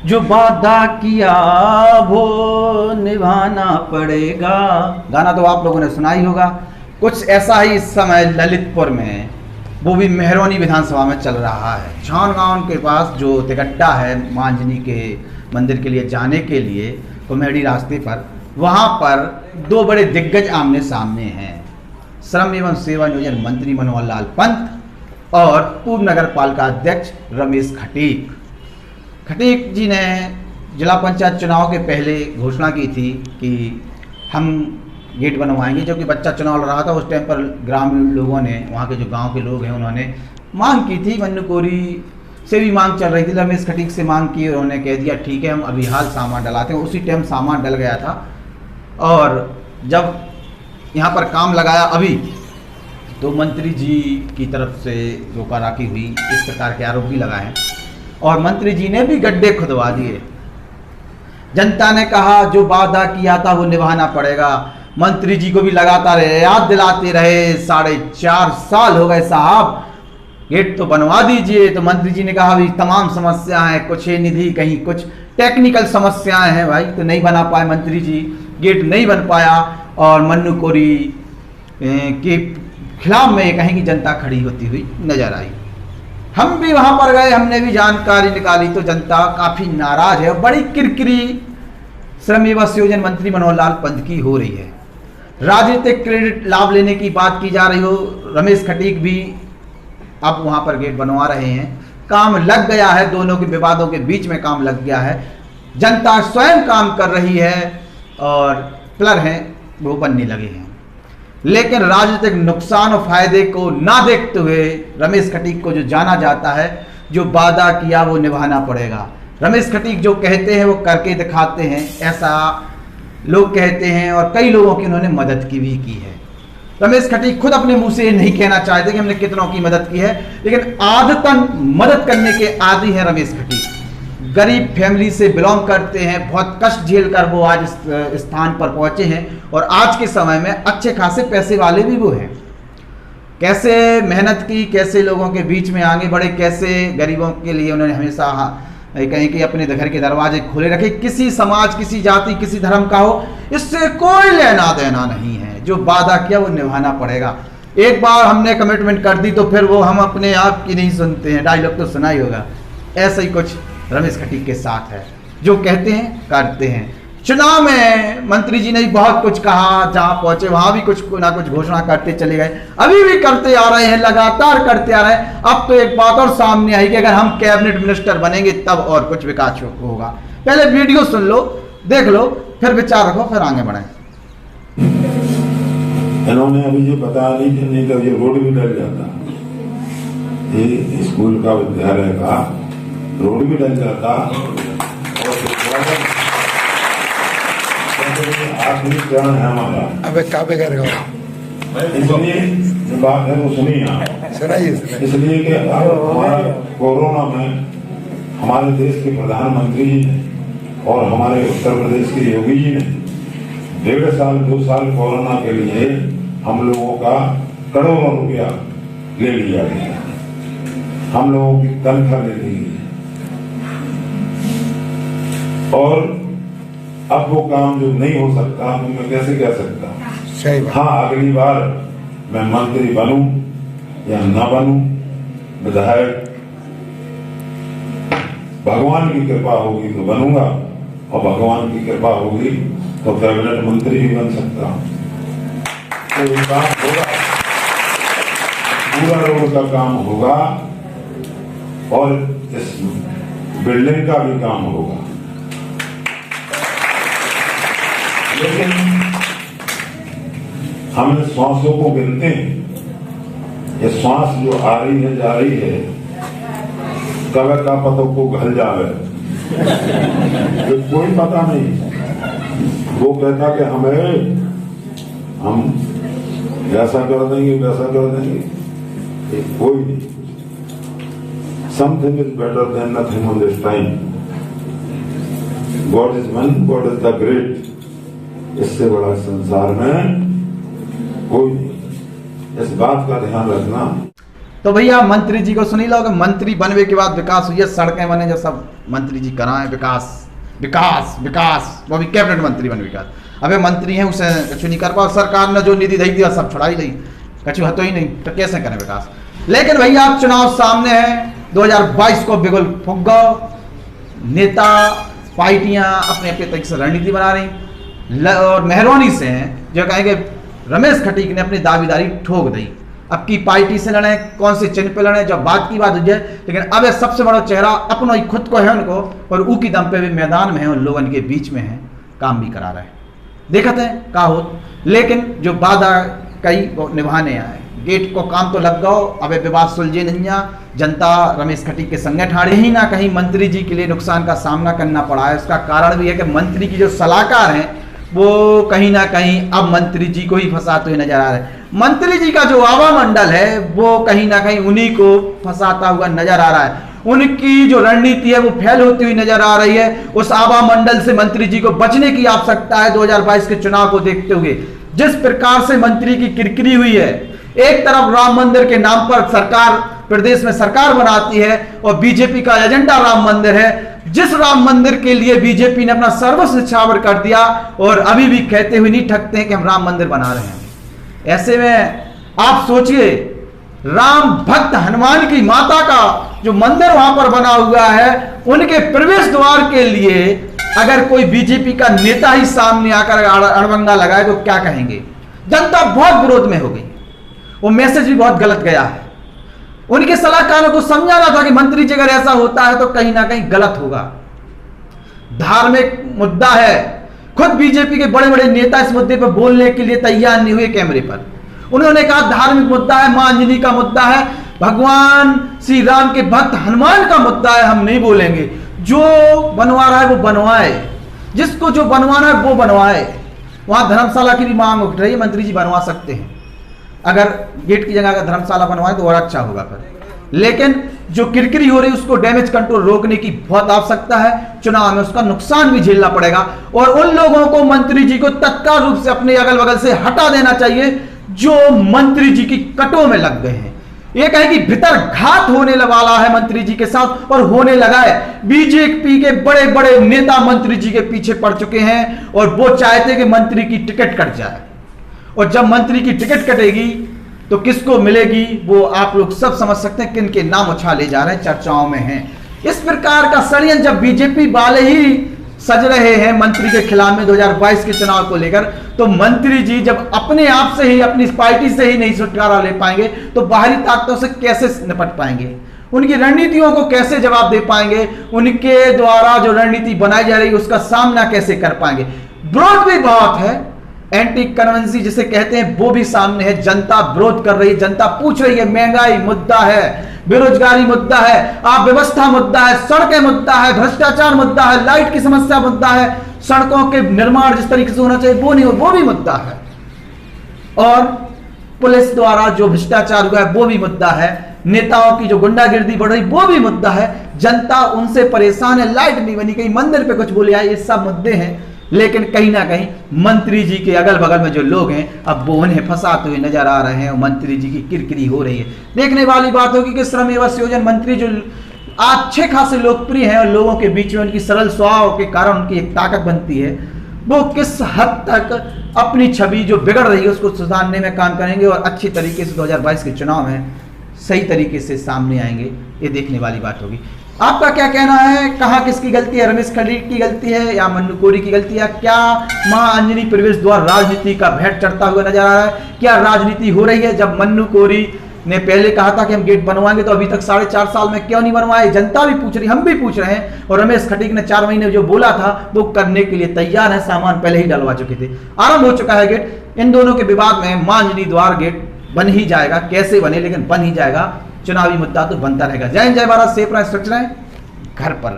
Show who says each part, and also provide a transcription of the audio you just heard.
Speaker 1: जो वादा किया वो निभाना पड़ेगा। गाना तो आप लोगों ने सुना ही होगा। कुछ ऐसा ही इस समय ललितपुर में, वो भी मेहरौनी विधानसभा में चल रहा है। छानगांव के पास जो तिगड्डा है मांझनी के मंदिर के लिए जाने के लिए कॉमेडी रास्ते पर, वहाँ पर दो बड़े दिग्गज आमने सामने हैं। श्रम एवं सेवा नियोजन मंत्री मनोहर लाल पंत और पूर्व नगर पालिका अध्यक्ष रमेश खटीक। खटीक जी ने जिला पंचायत चुनाव के पहले घोषणा की थी कि हम गेट बनवाएंगे, जो कि बच्चा चुनाव लड़ रहा था। उस टाइम पर ग्रामीण लोगों ने, वहाँ के जो गांव के लोग हैं, उन्होंने मांग की थी। मन्नू कोरी से भी मांग चल रही थी, रमेश खटीक से मांग की, उन्होंने कह दिया ठीक है हम अभी हाल सामान डलाते हैं। उसी टाइम सामान डल गया था और जब यहाँ पर काम लगाया अभी, तो मंत्री जी की तरफ से रोका राखी हुई, इस प्रकार के आरोप भी लगाए और मंत्री जी ने भी गड्ढे खुदवा दिए। जनता ने कहा जो वादा किया था वो निभाना पड़ेगा। मंत्री जी को भी लगातार याद दिलाते रहे, 4.5 साल हो गए साहब, गेट तो बनवा दीजिए। तो मंत्री जी ने कहा अभी तमाम समस्याएं हैं, कुछ निधि, कहीं कुछ टेक्निकल समस्याएं हैं भाई, तो नहीं बना पाए मंत्री जी, गेट नहीं बन पाया। और मन्नू कोरी के खिलाफ में ये कहें कि जनता खड़ी होती हुई नजर आई। हम भी वहां पर गए, हमने भी जानकारी निकाली, तो जनता काफी नाराज है और बड़ी किरकिरी श्रम एवं नियोजन मंत्री मनोहर लाल पंत की हो रही है। राजनीतिक क्रेडिट लाभ लेने की बात की जा रही हो। रमेश खटीक भी अब वहां पर गेट बनवा रहे हैं, काम लग गया है, दोनों के विवादों के बीच में काम लग गया है। जनता स्वयं काम कर रही है और प्लर हैं वो बनने लगे हैं। लेकिन राजनीतिक नुकसान और फायदे को ना देखते हुए रमेश खटीक को जो जाना जाता है, जो वादा किया वो निभाना पड़ेगा। रमेश खटीक जो कहते हैं वो करके दिखाते हैं, ऐसा लोग कहते हैं और कई लोगों की उन्होंने मदद की भी की है। रमेश खटीक खुद अपने मुंह से नहीं कहना चाहते कि हमने कितनों की मदद की है, लेकिन आदतन मदद करने के आदी हैं रमेश खटीक। गरीब फैमिली से बिलोंग करते हैं, बहुत कष्ट झेल कर वो आज इस स्थान पर पहुंचे हैं और आज के समय में अच्छे खासे पैसे वाले भी वो हैं। कैसे मेहनत की, कैसे लोगों के बीच में आगे बढ़े, कैसे गरीबों के लिए उन्होंने हमेशा कहीं कि अपने घर के दरवाजे खुले रखे। किसी समाज, किसी जाति, किसी धर्म का हो, इससे कोई लेना देना नहीं है। जो वादा किया वो निभाना पड़ेगा। एक बार हमने कमिटमेंट कर दी तो फिर वो हम अपने आप की नहीं सुनते हैं। डायलॉग तो सुना ही होगा। ऐसा ही कुछ रमेश खटीक के साथ है, जो कहते हैं करते हैं। चुनाव में मंत्री जी ने भी बहुत कुछ कहा, जहां पहुंचे वहां भी कुछ ना कुछ घोषणा करते चले गए, अभी भी करते आ रहे हैं, लगातार करते आ रहे हैं। अब तो एक बात और सामने आई कि अगर हम कैबिनेट मिनिस्टर बनेंगे तब और कुछ विकास होगा। पहले वीडियो सुन लो, देख लो, फिर विचार रखो, फिर आगे बढ़े।
Speaker 2: इन्होंने अभी ये बता नहीं तो ये रोड भी डल जाता, ये स्कूल का विद्यालय का रोड भी डल जाता और आखिरी चरण है हमारा।
Speaker 3: अब क्या करेगा,
Speaker 2: इसलिए जो बात है वो सुनिए आप,
Speaker 3: सुनाइए।
Speaker 2: इसलिए कि हमारा कोरोना में हमारे देश के प्रधानमंत्री जी ने और हमारे उत्तर प्रदेश के योगी जी ने 1.5 साल 2 साल कोरोना के लिए हम लोगों का करोड़ों रुपया ले लिया गया, हम लोगों की तनख्वाह ले ली गई और अब वो काम जो नहीं हो सकता तो मैं कैसे कह सकता हूँ।
Speaker 3: सही बात।
Speaker 2: हाँ, अगली बार मैं मंत्री बनूं या न बनूं, विधायक भगवान की कृपा होगी तो बनूंगा और भगवान की कृपा होगी तो कैबिनेट मंत्री भी बन सकता हूं। तो ये काम होगा, पूरा रोड का काम होगा और इस बिल्डिंग का भी काम होगा। लेकिन हम श्वासों को गिनते हैं, ये श्वास जो आ रही है जा रही है, कब का पतों को घल जावे, ये कोई पता नहीं। वो कहता कि हम ऐसा कर देंगे वैसा कर देंगे, ये कोई नहीं। Something is better than nothing on this time. God is one, God is the great. इससे बड़ा संसार में कोई नहीं, इस बात का ध्यान रखना।
Speaker 1: तो भैया मंत्री जी को सुनी लो, मंत्री बनने के बाद विकास हुई है, सड़कें बने, जो सब मंत्री जी कराएं, विकास विकास विकास, वो भी कैबिनेट मंत्री बने विकास। अबे मंत्री हैं उसे कुछ नहीं कर पाओ, सरकार ने जो निधि दी दिया सब छुड़ाई दी, कछु हतो ही नहीं, तो कैसे करें विकास। लेकिन भैया अब चुनाव सामने है, 2022 को बिगुल फूक गो, नेता पार्टियां अपने अपने तरीके से रणनीति बना रही और मेहरबानी से हैं जो कहेंगे रमेश खटीक ने अपनी दावेदारी ठोक दी। अब की पार्टी से लड़े, कौन से चिन्ह पे लड़े, जब बात की बात हो जाए, लेकिन अब सबसे बड़ा चेहरा अपना ही खुद को है उनको, और ऊ की दम पे भी मैदान में है और लोगों के बीच में है, काम भी करा रहे हैं, देखते हैं का हो। लेकिन जो वादा कई वो निभाने आए, गेट को काम तो लग गो, अब विवाद सुलझे नहीं, जनता रमेश खटीक के संगे ठाड़े ही ना कहीं मंत्री जी के लिए नुकसान का सामना करना पड़ा है। उसका कारण भी है कि मंत्री की जो सलाहकार हैं वो कहीं ना कहीं अब मंत्री जी को ही फंसाते हुए नजर आ रहे हैं। मंत्री जी का जो आवा मंडल है वो कहीं ना कहीं उन्हीं को फंसाता हुआ नजर आ रहा है, उनकी जो रणनीति है वो फैल होती हुई नजर आ रही है। उस आवा मंडल से मंत्री जी को बचने की आवश्यकता है 2022 के चुनाव को देखते हुए। जिस प्रकार से मंत्री की किरकिरी हुई है, एक तरफ राम मंदिर के नाम पर सरकार प्रदेश में सरकार बनाती है और बीजेपी का एजेंडा राम मंदिर है, जिस राम मंदिर के लिए बीजेपी ने अपना सर्वस्व न्यौछावर कर दिया और अभी भी कहते हुए नहीं थकते हैं कि हम राम मंदिर बना रहे हैं। ऐसे में आप सोचिए, राम भक्त हनुमान की माता का जो मंदिर वहां पर बना हुआ है, उनके प्रवेश द्वार के लिए अगर कोई बीजेपी का नेता ही सामने आकर अड़बंगा लगाए तो क्या कहेंगे? जनता बहुत विरोध में हो गई, वो मैसेज भी बहुत गलत गया है। उनके सलाहकारों को समझाना था कि मंत्री जी अगर ऐसा होता है तो कहीं ना कहीं गलत होगा, धार्मिक मुद्दा है। खुद बीजेपी के बड़े बड़े नेता इस मुद्दे पर बोलने के लिए तैयार नहीं हुए कैमरे पर। उन्होंने कहा धार्मिक मुद्दा है, मां अंजनी का मुद्दा है, भगवान श्री राम के भक्त हनुमान का मुद्दा है, हम नहीं बोलेंगे। जो बनवा रहा है वो बनवाए, जिसको जो बनवाना है वो बनवाए। वहां धर्मशाला की भी मांग उठ रही है, मंत्री जी बनवा सकते हैं, अगर गेट की जगह अगर धर्मशाला बनवाए तो और अच्छा होगा फिर। लेकिन जो किरकिरी हो रही है उसको डैमेज कंट्रोल रोकने की बहुत आवश्यकता है। चुनाव में उसका नुकसान भी झेलना पड़ेगा और उन लोगों को मंत्री जी को तत्काल रूप से अपने अगल बगल से हटा देना चाहिए जो मंत्री जी की कटों में लग गए हैं। ये कहें कि भीतर घात होने वाला है मंत्री जी के साथ और होने लगा है। बीजेपी के बड़े बड़े नेता मंत्री जी के पीछे पड़ चुके हैं और वो चाहते कि मंत्री की टिकट कट जाए, और जब मंत्री की टिकट कटेगी तो किसको मिलेगी वो आप लोग सब समझ सकते हैं, किन के नाम उछाले जा रहे हैं, चर्चाओं में हैं। इस प्रकार का षड्यंत्र जब बीजेपी वाले ही सज रहे हैं मंत्री के खिलाफ में 2022 के चुनाव को लेकर, तो मंत्री जी जब अपने आप से ही अपनी पार्टी से ही नहीं छुटकारा ले पाएंगे तो बाहरी ताकतों से कैसे निपट पाएंगे, उनकी रणनीतियों को कैसे जवाब दे पाएंगे, उनके द्वारा जो रणनीति बनाई जा रही है उसका सामना कैसे कर पाएंगे। विरोध भी बहुत है, एंटी कन्वेंसी जिसे कहते हैं वो भी सामने है। जनता विरोध कर रही है, जनता पूछ रही है, महंगाई मुद्दा है, बेरोजगारी मुद्दा है, अव्यवस्था मुद्दा है, सड़कें मुद्दा है, भ्रष्टाचार मुद्दा है, लाइट की समस्या मुद्दा है, सड़कों के निर्माण जिस तरीके से होना चाहिए वो नहीं हो, वो भी मुद्दा है, और पुलिस द्वारा जो भ्रष्टाचार हुआ है वो भी मुद्दा है, नेताओं की जो गुंडागिर्दी बढ़ रही वो भी मुद्दा है। जनता उनसे परेशान है, लाइट नहीं बनी, कहीं मंदिर पे कुछ बोले आए, ये सब मुद्दे हैं। लेकिन कहीं ना कहीं मंत्री जी के अगल बगल में जो लोग हैं अब वो उन्हें फंसाते हुए नजर आ रहे हैं और मंत्री जी की किरकिरी हो रही है। देखने वाली बात होगी कि श्रम एवं योजना मंत्री जो अच्छे खासे लोकप्रिय हैं और लोगों के बीच में उनकी सरल स्वभाव के कारण उनकी एक ताकत बनती है, वो किस हद तक अपनी छवि जो बिगड़ रही है उसको सुधारने में काम करेंगे और अच्छी तरीके से 2022 के चुनाव में सही तरीके से सामने आएंगे, ये देखने वाली बात होगी। आपका क्या कहना है, कहाँ किसकी गलती है, रमेश खटीक की गलती है या मन्नू कोरी की गलती है? क्या मां अंजनी प्रवेश द्वार राजनीति का भेंट चढ़ता हुआ नजर आ रहा है? क्या राजनीति हो रही है? जब मन्नू कोरी ने पहले कहा था कि हम गेट बनवाएंगे तो अभी तक 4.5 साल में क्यों नहीं बनवाए? जनता भी पूछ रही, हम भी पूछ रहे हैं, और रमेश खटीक ने 4 महीने जो बोला था वो करने के लिए तैयार है, सामान पहले ही डलवा चुके थे, आरंभ हो चुका है गेट। इन दोनों के विवाद में मां अंजनी द्वार गेट बन ही जाएगा, कैसे बने लेकिन बन ही जाएगा, चुनावी मुद्दा तो बनता रहेगा। जय हिंद, जय भारत, सेफ रहें, सुरक्षित रहें, घर पर।